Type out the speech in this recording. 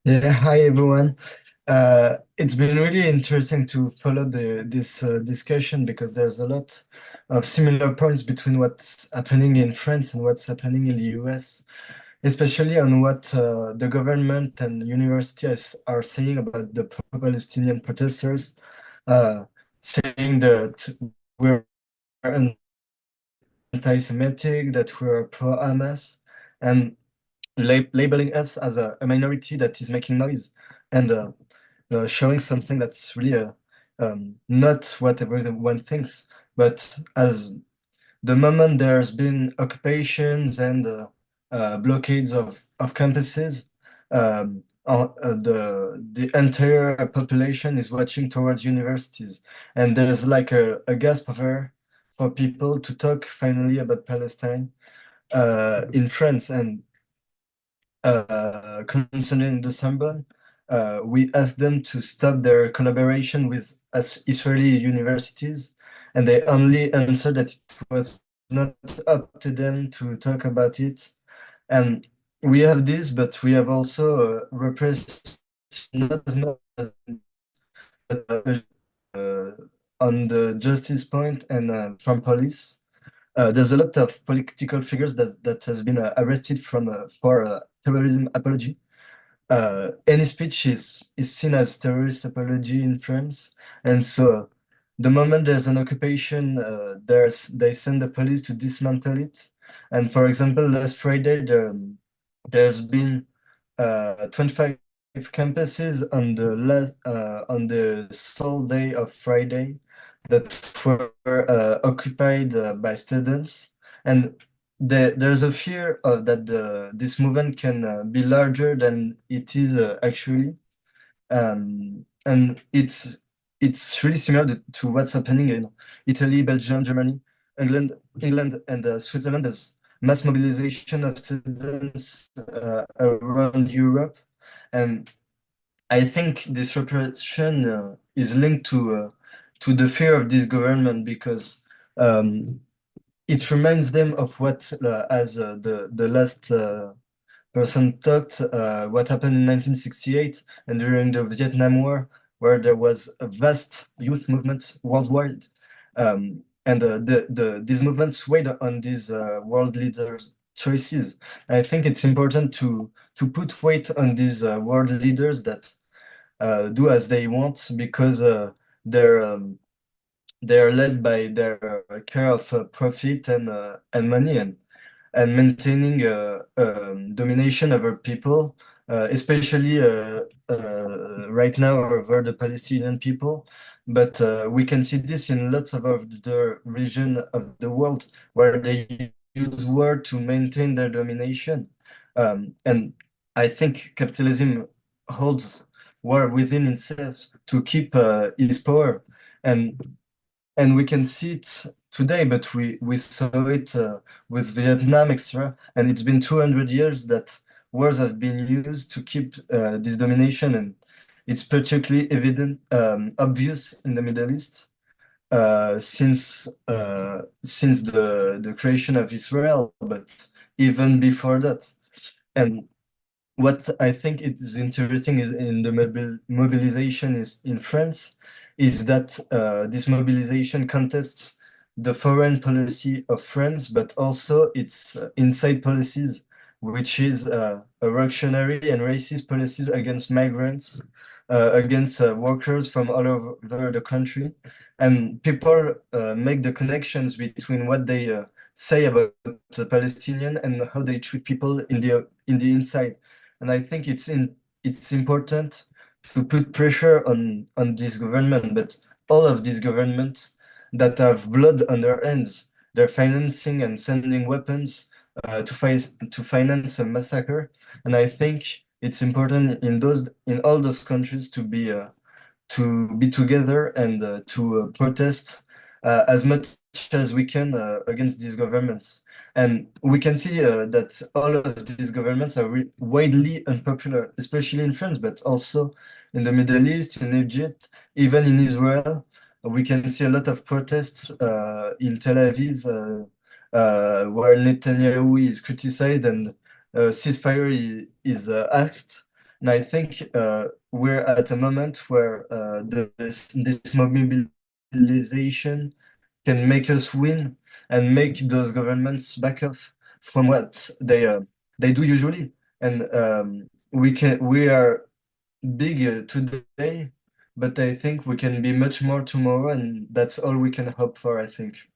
Yeah, hi everyone. It's been really interesting to follow this discussion because there's a lot of similar points between what's happening in France and what's happening in the US, especially on what the government and universities are saying about the pro-Palestinian protesters, uh, saying that we're anti-Semitic, that we're pro-Hamas, and labeling us as a minority that is making noise and showing something that's really not what everyone thinks. But as the moment there's been occupations and blockades of campuses, the entire population is watching towards universities, and there's like a gasp of air for people to talk finally about Palestine in France. And concerning the Sorbonne, we asked them to stop their collaboration with Israeli universities, and they only answered that it was not up to them to talk about it. And we have this, but we have also repression, not as much as, uh, on the justice point and from police. There's a lot of political figures that has been arrested for terrorism apology. Any speech is seen as terrorist apology in France, and so the moment there's an occupation, they send the police to dismantle it. And for example, last Friday there's been 25 campuses on the sole day of Friday that were occupied by students, and there's a fear of that this movement can be larger than it is actually, and it's really similar to what's happening in Italy, Belgium, Germany, England, and Switzerland. There's mass mobilization of students around Europe, and I think this repression is linked to the fear of this government because um, it reminds them of what, as the last person talked, what happened in 1968 and during the Vietnam War, where there was a vast youth movement worldwide. And these movements weighed on these world leaders' choices. I think it's important to put weight on these world leaders that do as they want because they're um, they're led by their care of profit and money, and maintaining domination over people, especially right now over the Palestinian people. But we can see this in lots of other region of the world where they use war to maintain their domination. And I think capitalism holds war within itself to keep its power. And and we can see it today, but we saw it with Vietnam, etc. And it's been 200 years that wars have been used to keep this domination, and it's particularly evident, obvious in the Middle East since the creation of Israel, but even before that. And what I think is interesting is in the mobilization is in France is that this mobilization contests the foreign policy of France, but also its inside policies, which is a reactionary and racist policies against migrants, against workers from all over the country. And people make the connections between what they say about the Palestinian and how they treat people in the inside. And I think it's important to put pressure on this government, but all of these governments that have blood on their hands, they're financing and sending weapons to finance a massacre. And I think it's important in all those countries to be together and to protest as much as we can against these governments. And we can see that all of these governments are widely unpopular, especially in France, but also in the Middle East, in Egypt, even in Israel. We can see a lot of protests in Tel Aviv, where Netanyahu is criticized and ceasefire is asked. And I think we're at a moment where this mobilization can make us win and make those governments back off from what they do usually. And we are big today, but I think we can be much more tomorrow, and that's all we can hope for, I think.